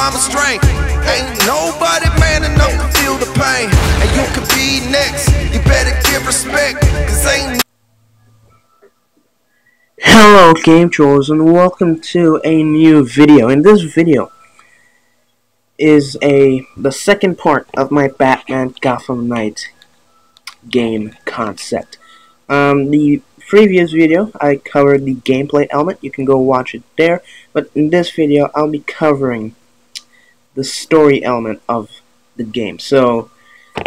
arm of strength. Ain't nobody man enough to feel the pain. And you could be next. You better give respect, cause ain't. Hello Game Trolls and welcome to a new video. In this video is the second part of my Batman Gotham Knight game concept. The previous video I covered the gameplay element, you can go watch it there, but in this video I'll be covering the story element of the game. So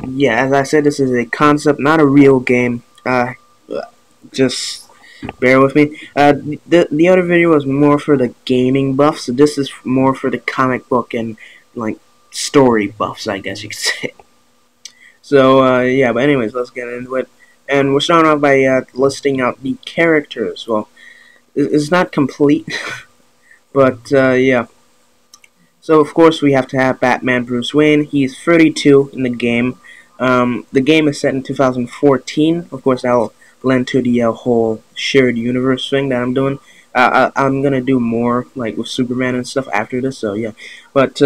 yeah, as I said, this is a concept, not a real game. Just bear with me. The other video was more for the gaming buffs, so this is more for the comic book and like story buffs, I guess you could say. So yeah, but anyways, let's get into it. And we're starting off by listing out the characters. Well, it's not complete, but yeah. So of course we have to have Batman Bruce Wayne. He's 32 in the game. The game is set in 2014. Of course, I'll lend to the whole shared universe thing that I'm doing. I'm gonna do more like with Superman and stuff after this, so yeah. But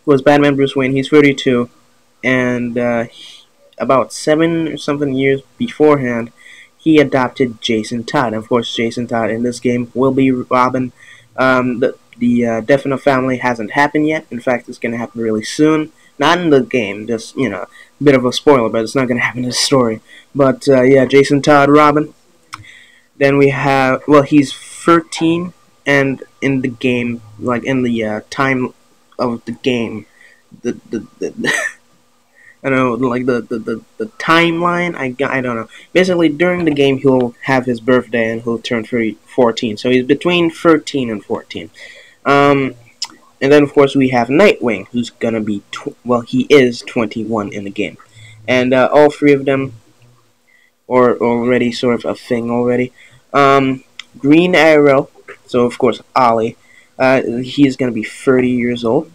was Batman Bruce Wayne? He's 32, and about 7 or something years beforehand, he adopted Jason Todd. And of course, Jason Todd in this game will be Robin. The death in the family hasn't happened yet. In fact, it's gonna happen really soon. Not in the game, just, you know, a bit of a spoiler, but it's not going to happen in the story. But, yeah, Jason Todd, Robin. Then we have, well, he's 13, and in the game, like, in the time of the game, I don't know, like, the timeline, I don't know. Basically, during the game, he'll have his birthday, and he'll turn 14, so he's between 13 and 14. And then, of course, we have Nightwing, who's gonna be, well, he is 21 in the game. And all three of them are already sort of a thing already. Green Arrow, so of course, Ollie, he's gonna be 30 years old.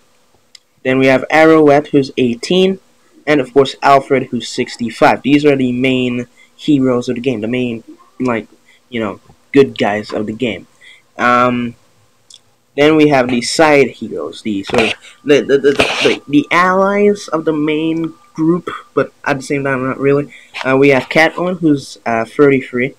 Then we have Arrowette, who's 18. And, of course, Alfred, who's 65. These are the main heroes of the game, the main, like, you know, good guys of the game. Then we have the side heroes, the sort of the allies of the main group, but at the same time not really. We have Catwoman, who's 33,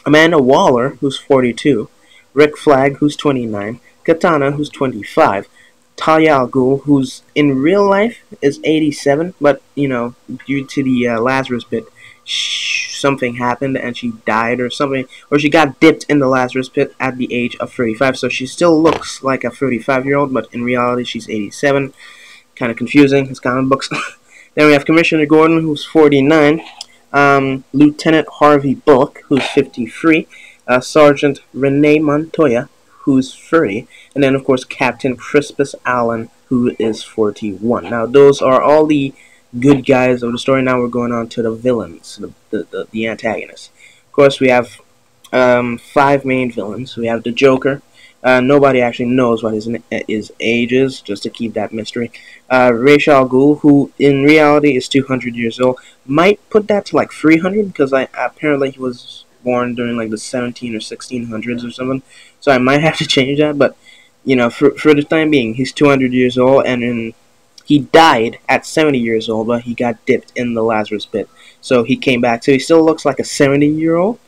Amanda Waller, who's 42, Rick Flag, who's 29, Katana, who's 25, Talia al Ghul, who's in real life is 87, but you know, due to the Lazarus Pit, something happened and she died or something, or she got dipped in the Lazarus Pit at the age of 35, so she still looks like a 35-year-old, but in reality she's 87. Kind of confusing, it's comic books. Then we have Commissioner Gordon, who's 49, Lieutenant Harvey Bullock, who's 53, Sergeant Renee Montoya, who's 30, and then of course Captain Crispus Allen, who is 41. Now those are all the good guys of the story. Now we're going on to the villains, the antagonists. Of course, we have 5 main villains. We have the Joker. Nobody actually knows what his age is, just to keep that mystery. Ra's al Ghul, who in reality is 200 years old. Might put that to like 300, because apparently he was born during like the 17 or 1600s or something. So I might have to change that, but you know, for the time being, he's 200 years old, and he died at 70 years old, but he got dipped in the Lazarus Pit. So he came back. So he still looks like a 70-year-old.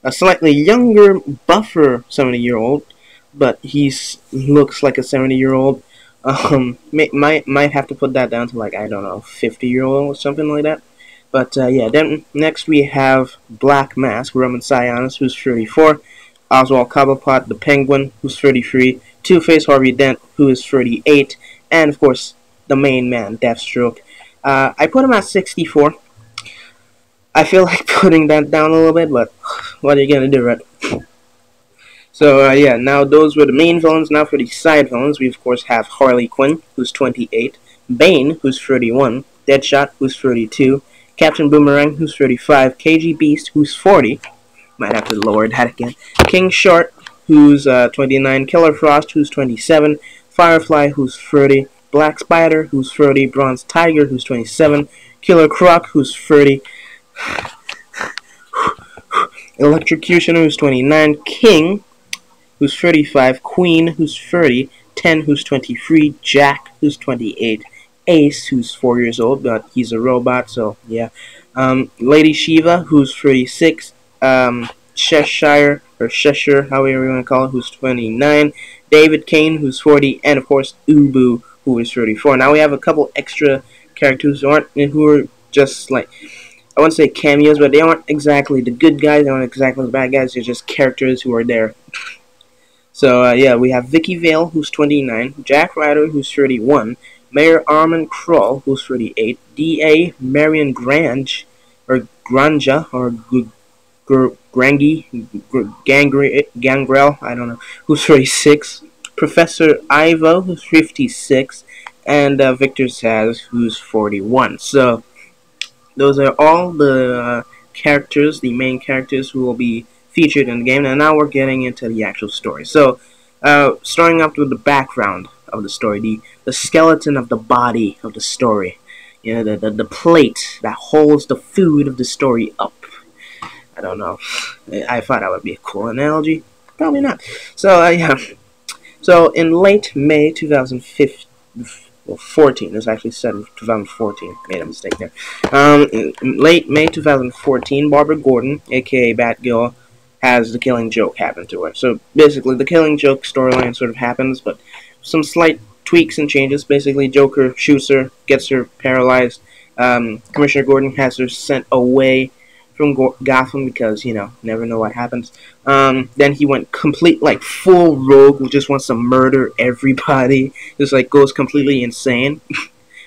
A slightly younger, buffer 70-year-old, but he looks like a 70-year-old. Might have to put that down to like, I don't know, 50-year-old or something like that. But yeah, then next we have Black Mask, Roman Sionis, who's 34. Oswald Cobblepot, the Penguin, who's 33. Two-Face Harvey Dent, who is 38. And of course, the main man, Deathstroke. I put him at 64. I feel like putting that down a little bit, but what are you gonna do, right? So yeah, now those were the main villains. Now for the side villains, we of course have Harley Quinn, who's 28, Bane, who's 31, Deadshot, who's 32, Captain Boomerang, who's 35, KG Beast, who's 40. Might have to lower that again. King Shark, who's 29, Killer Frost, who's 27, Firefly, who's 30. Black Spider, who's 30, Bronze Tiger, who's 27, Killer Croc, who's 30, Electrocutioner, who's 29, King, who's 35, Queen, who's 30, 10, who's 23, Jack, who's 28, Ace, who's 4 years old, but he's a robot, so yeah. Lady Shiva, who's 36, Cheshire, or Cheshire, however you want to call it, who's 29, David Kane, who's 40, and of course Ubu, who is 34. Now we have a couple extra characters who are just like, I wouldn't say cameos, but they aren't exactly the good guys, they aren't exactly the bad guys, they're just characters who are there. So yeah, we have Vicky Vale, who's 29, Jack Ryder, who's 31, Mayor Armin Kroll, who's 38, D.A. Marion Grange, or Granja, or Gangrel, I don't know, who's 36, Professor Ivo, who's 56, and Victor Zaz, who's 41. So those are all the characters, the main characters who will be featured in the game, and now we're getting into the actual story. So, starting off with the background of the story, the skeleton of the body of the story, you know, the plate that holds the food of the story up. I don't know. I thought that would be a cool analogy. Probably not. So, yeah. So, in late May 2014, it's actually said 2014. Made a mistake there. In late May 2014, Barbara Gordon, aka Batgirl, has the Killing Joke happen to her. So basically, the Killing Joke storyline sort of happens, but some slight tweaks and changes. Basically, Joker shoots her, gets her paralyzed. Commissioner Gordon has her sent away from Gotham because, you know, never know what happens. Then he went complete, like, full rogue, just wants to murder everybody. Just, like, goes completely insane.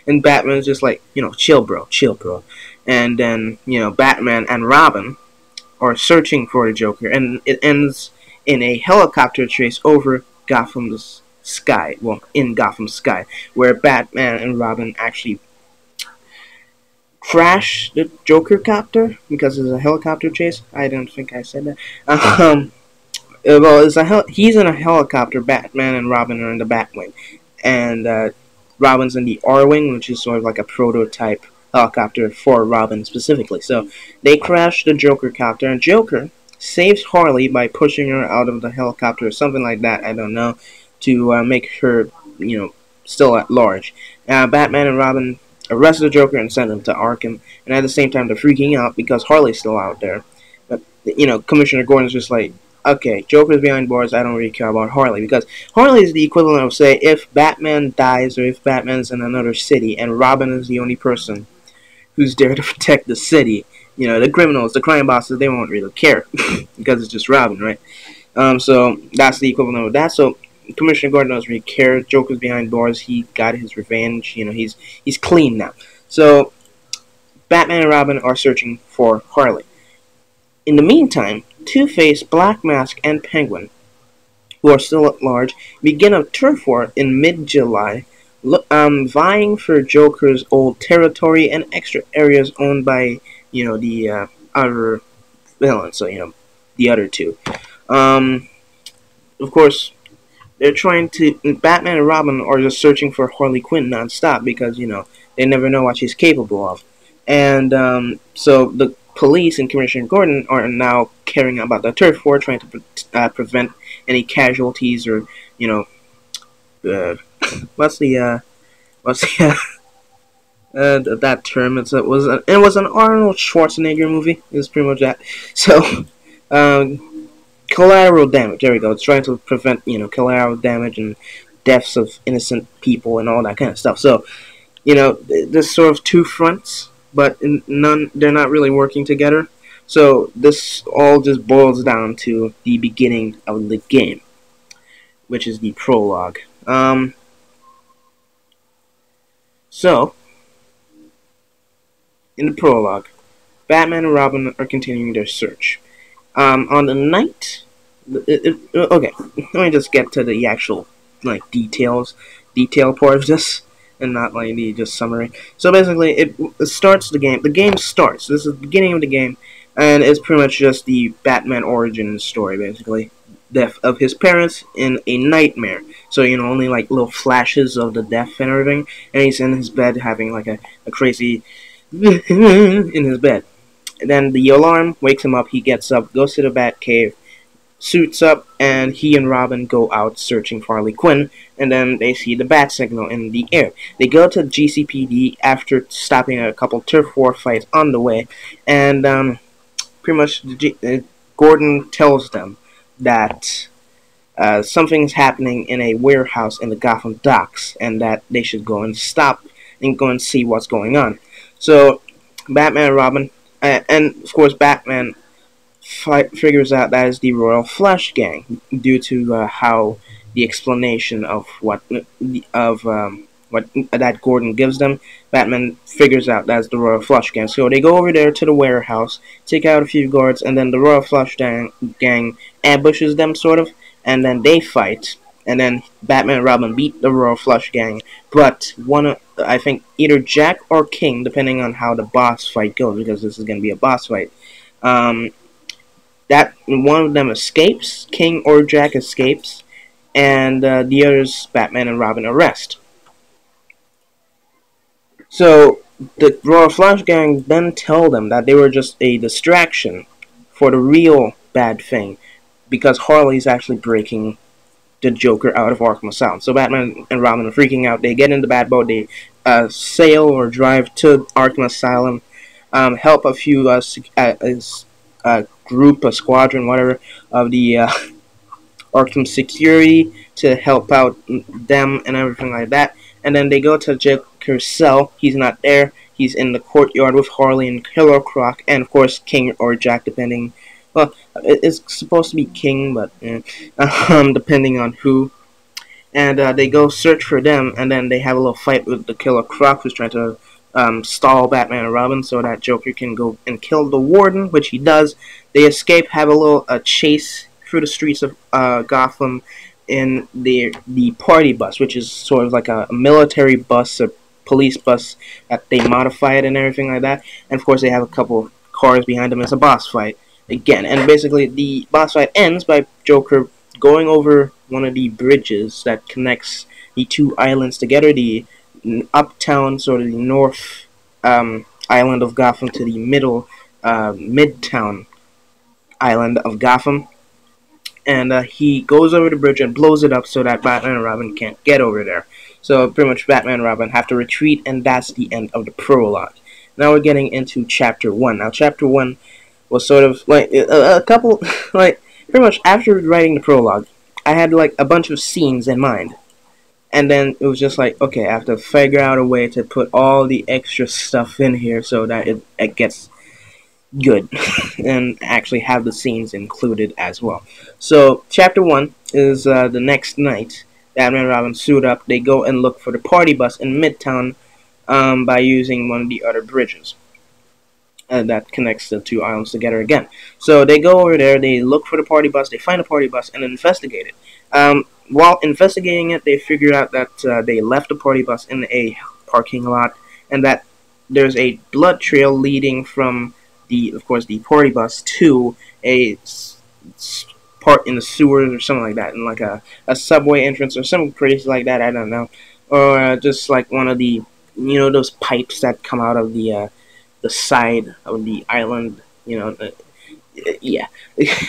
And Batman's just like, you know, chill, bro, chill, bro. And then, you know, Batman and Robin are searching for the Joker, and it ends in a helicopter chase over Gotham's sky. Well, in Gotham's sky, where Batman and Robin actually crash the Joker copter because it's a helicopter chase. I don't think I said that. Well, he's in a helicopter. Batman and Robin are in the Batwing, and Robin's in the R-Wing, which is sort of like a prototype helicopter for Robin specifically. So they crash the Joker copter, and Joker saves Harley by pushing her out of the helicopter or something like that, I don't know, to make her, you know, still at large. Batman and Robin arrest the Joker and send him to Arkham, and at the same time they're freaking out because Harley's still out there. But, you know, Commissioner Gordon's just like, okay, Joker's behind bars, I don't really care about Harley, because Harley is the equivalent of, say, if Batman dies or if Batman's in another city and Robin is the only person who's there to protect the city. You know, the criminals, the crime bosses, they won't really care because it's just Robin, right? So that's the equivalent of that. So Commissioner Gordon doesn't really care. Joker's behind bars. He got his revenge. You know, he's clean now. So Batman and Robin are searching for Harley. In the meantime, Two-Face, Black Mask, and Penguin, who are still at large, begin a turf war in mid-July, vying for Joker's old territory and extra areas owned by, you know, the other villains, so, you know, the other two. Of course, they're trying to, Batman and Robin are just searching for Harley Quinn non-stop because, you know, they never know what she's capable of. And so the police and Commissioner Gordon are now caring about the turf war, trying to prevent any casualties or, you know, what's that term? It was an Arnold Schwarzenegger movie. It was pretty much that. So, collateral damage. There we go. It's trying to prevent, you know, collateral damage and deaths of innocent people and all that kind of stuff. So, you know, there's sort of two fronts, but they're not really working together. So this all just boils down to the beginning of the game, which is the prologue. So, in the prologue, Batman and Robin are continuing their search. On the night, okay, let me just get to the actual, like, detail part of this, and not like the just summary. So basically, it starts the game. The game starts. This is the beginning of the game, and it's pretty much just the Batman origin story, basically. Death of his parents in a nightmare. So, you know, only like little flashes of the death and everything. And he's in his bed having like a crazy in his bed. And then the alarm wakes him up. He gets up, goes to the Batcave, suits up, and he and Robin go out searching for Harley Quinn, and then they see the bat signal in the air. They go to GCPD after stopping a couple turf war fights on the way, and pretty much Gordon tells them that something's happening in a warehouse in the Gotham docks, and that they should go and stop and go and see what's going on. So Batman and Robin, and of course Batman figures out that is the Royal Flush Gang due to how the explanation of what that Gordon gives them. Batman figures out that's the Royal Flush Gang. So they go over there to the warehouse, take out a few guards, and then the Royal Flush Gang ambushes them, sort of, and then they fight. And then Batman and Robin beat the Royal Flush Gang, but I think either Jack or King, depending on how the boss fight goes, because this is going to be a boss fight, that one of them escapes, King or Jack escapes, and the others, Batman and Robin, arrest. So the Royal Flush Gang then tell them that they were just a distraction for the real bad thing, because Harley's actually breaking the Joker out of Arkham Asylum. So Batman and Robin are freaking out. They get in the Batboat, they sail or drive to Arkham Asylum, help a few group, a squadron, whatever, of the Arkham security to help out them and everything like that. And then they go to Joker's cell. He's not there. He's in the courtyard with Harley and Killer Croc, and of course King or Jack, depending. Well, it's supposed to be King, but depending on who. And they go search for them, and then they have a little fight with the Killer Croc, who's trying to stall Batman and Robin so that Joker can go and kill the Warden, which he does. They escape, have a little chase through the streets of Gotham in the party bus, which is sort of like a military bus, a police bus that they modify it and everything like that. And of course they have a couple cars behind them. It's a boss fight again, and basically the boss fight ends by Joker going over one of the bridges that connects the two islands together, the uptown, sort of the north island of Gotham, to the midtown island of Gotham. And he goes over the bridge and blows it up so that Batman and Robin can't get over there. So pretty much Batman and Robin have to retreat, and that's the end of the prologue. Now we're getting into Chapter 1. Now Chapter 1 was sort of like a couple, like pretty much after writing the prologue, I had like a bunch of scenes in mind. And then it was just like, okay, I have to figure out a way to put all the extra stuff in here so that it gets good and actually have the scenes included as well. So Chapter 1 is the next night. Batman and Robin suit up. They go and look for the party bus in Midtown by using one of the other bridges that connects the two islands together again. So they go over there, they look for the party bus, they find the party bus, and investigate it. While investigating it, they figure out that they left the party bus in a parking lot, and that there's a blood trail leading from of course, the party bus to a part in the sewers or something like that, in like a subway entrance or something crazy like that. I don't know, or just like one of the those pipes that come out of the side of the island. Yeah.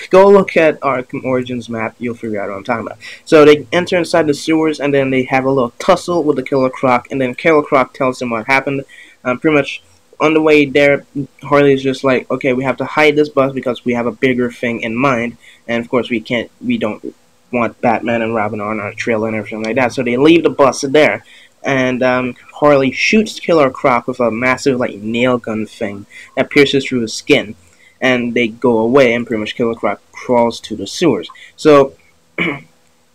Go look at Arkham Origins map. You'll figure out what I'm talking about. So they enter inside the sewers, and then they have a little tussle with the Killer Croc, and then Killer Croc tells them what happened. Pretty much. On the way there, Harley's just like, okay, we have to hide this bus because we have a bigger thing in mind, and of course we don't want Batman and Robin on our trail and everything like that, so they leave the bus there, and Harley shoots Killer Croc with a massive, like, nail gun thing that pierces through his skin, and they go away, and pretty much Killer Croc crawls to the sewers. So,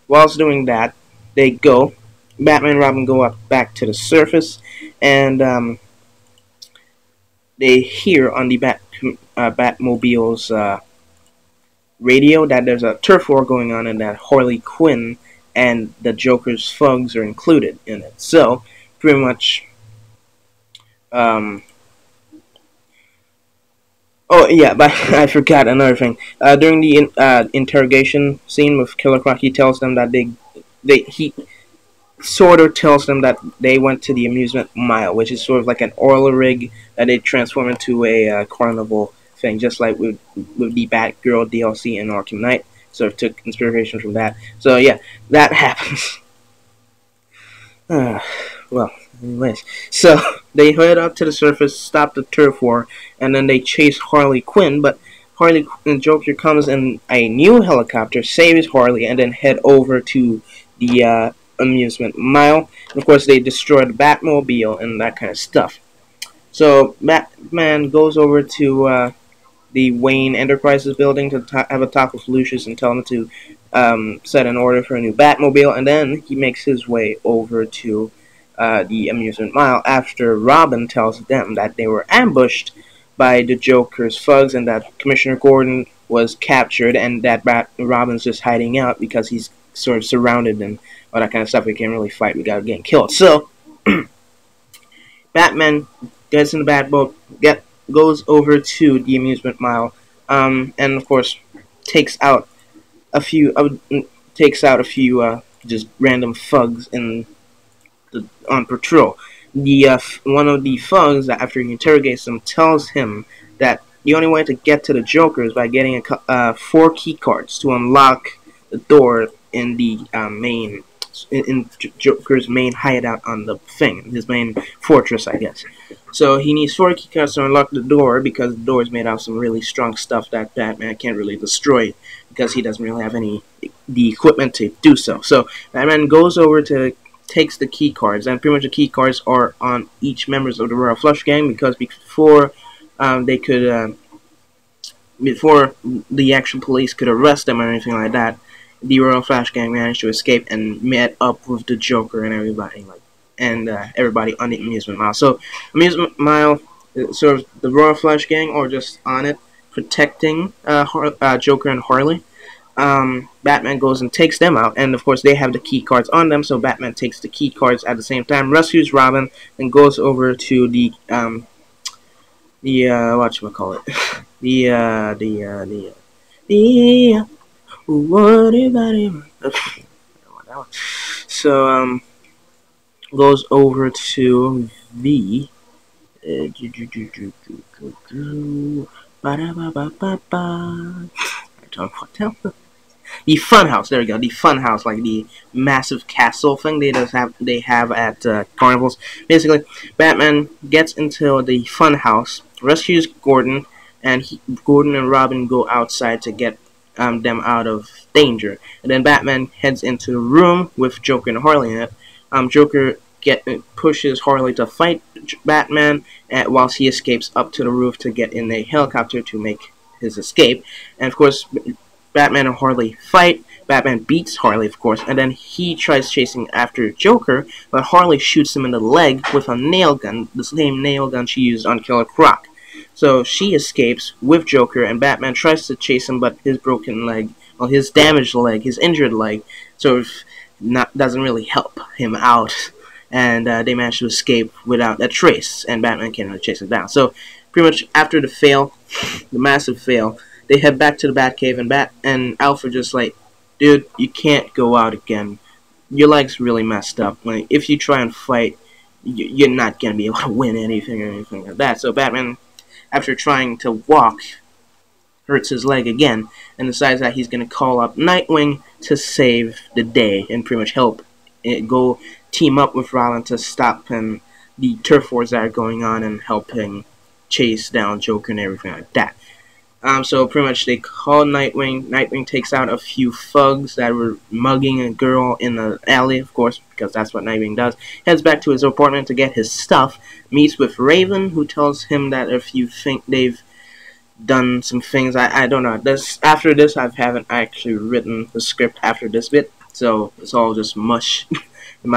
whilst doing that, Batman and Robin go up back to the surface, and they hear on the Batmobile's radio that there's a turf war going on, and that Harley Quinn and the Joker's thugs are included in it. So, pretty much, oh yeah, but I forgot another thing. During the interrogation scene with Killer Croc, he tells them that he sort of tells them that they went to the amusement mile, which is sort of like an oil rig that they transform into a carnival thing, just like with the Batgirl DLC in Arkham Knight. sort of took inspiration from that. So yeah, that happens. Well, anyways, so they head up to the surface, stop the turf war, and then they chase Harley Quinn. But Harley and Joker comes in a new helicopter, saves Harley, and then head over to the amusement mile. And of course, they destroy the Batmobile and that kind of stuff. So Batman goes over to the Wayne Enterprises building to have a talk with Lucius and tell him to set an order for a new Batmobile, and then he makes his way over to the amusement mile after Robin tells them that they were ambushed by the Joker's thugs and that Commissioner Gordon was captured and that Robin's just hiding out because he's sort of surrounded and all that kind of stuff. We can't really fight without getting killed. So Batman gets in the Batboat, goes over to the amusement mile, and of course takes out a few just random thugs on patrol. The one of the thugs, after he interrogates them, tells him that the only way to get to the Joker is by getting 4 key cards to unlock the door in the in Joker's main hideout on the thing, his main fortress, I guess. So he needs 4 key cards to unlock the door because the door is made out of some really strong stuff that Batman can't really destroy because he doesn't really have the equipment to do so. So Batman goes over to takes the key cards, and pretty much the key cards are on each members of the Royal Flush Gang because before before the actual police could arrest them or anything like that, the Royal Flush Gang managed to escape and met up with the Joker and everybody everybody on the amusement mile. So amusement mile, sort of the Royal Flush Gang, or just on it protecting Joker and Harley. Batman goes and takes them out, and of course they have the key cards on them, so Batman takes the key cards at the same time, rescues Robin, and goes over to the whatchamacallit, what about him? So goes over to the the Funhouse. There we go. The Funhouse, like the massive castle thing they have at carnivals. Basically, Batman gets into the Funhouse, rescues Gordon, and Gordon and Robin go outside to get them out of danger. And then Batman heads into the room with Joker and Harley in it. Joker pushes Harley to fight Batman, whilst he escapes up to the roof to get in a helicopter to make his escape. And of course, Batman and Harley fight. Batman beats Harley, of course, and then he tries chasing after Joker, but Harley shoots him in the leg with a nail gun, the same nail gun she used on Killer Croc. So she escapes with Joker, and Batman tries to chase him, but his broken leg, well, his damaged leg, his injured leg, sort of doesn't really help him out, and they manage to escape without a trace, and Batman can't really chase him down. So pretty much after the massive fail, they head back to the Batcave, and Alfred just like, dude, you can't go out again. Your leg's really messed up. Like, if you try and fight, you're not gonna be able to win anything or anything like that. So Batman, after trying to walk, hurts his leg again and decides that he's gonna call up Nightwing to save the day and pretty much help go team up with Robin to stop the turf wars that are going on and helping chase down Joker and everything like that. So pretty much they call Nightwing. Nightwing takes out a few thugs that were mugging a girl in the alley, of course, because that's what Nightwing does. Heads back to his apartment to get his stuff. Meets with Raven, who tells him that if you think they've done some things, I don't know. After this, I haven't actually written the script after this bit, so it's all just mush in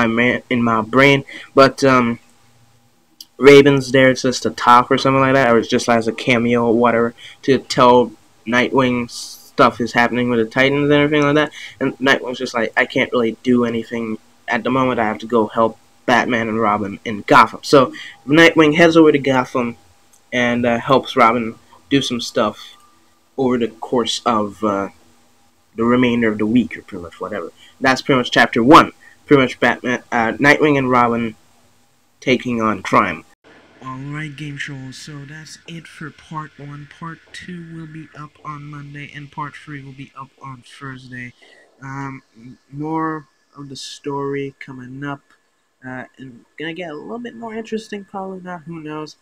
my brain. But Raven's there just to talk or something like that, or it's just as a cameo or whatever, to tell Nightwing stuff is happening with the Titans and everything like that. And Nightwing's just like, I can't really do anything at the moment. I have to go help Batman and Robin in Gotham. So Nightwing heads over to Gotham and helps Robin do some stuff over the course of the remainder of the week, or pretty much whatever. That's pretty much chapter 1. Pretty much Nightwing and Robin taking on crime. Alright, Game Trolls, so that's it for part 1. Part 2 will be up on Monday, and part 3 will be up on Thursday. More of the story coming up, and gonna get a little bit more interesting, probably not, who knows.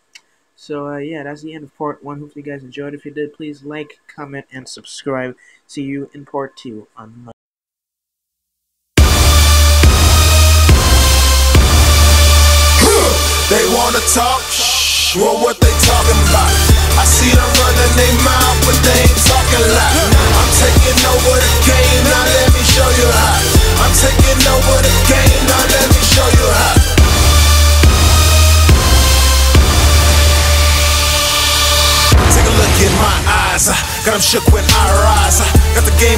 So, yeah, that's the end of part 1. Hopefully you guys enjoyed. If you did, please like, comment, and subscribe. See you in part 2 on Monday. They wanna talk, well, what they talking about? I see them running their mouth, but they ain't talking loud. I'm taking over the game, now let me show you how. I'm taking over the game, now let me show you how. Take a look in my eyes, got them shook when I rise. Got the game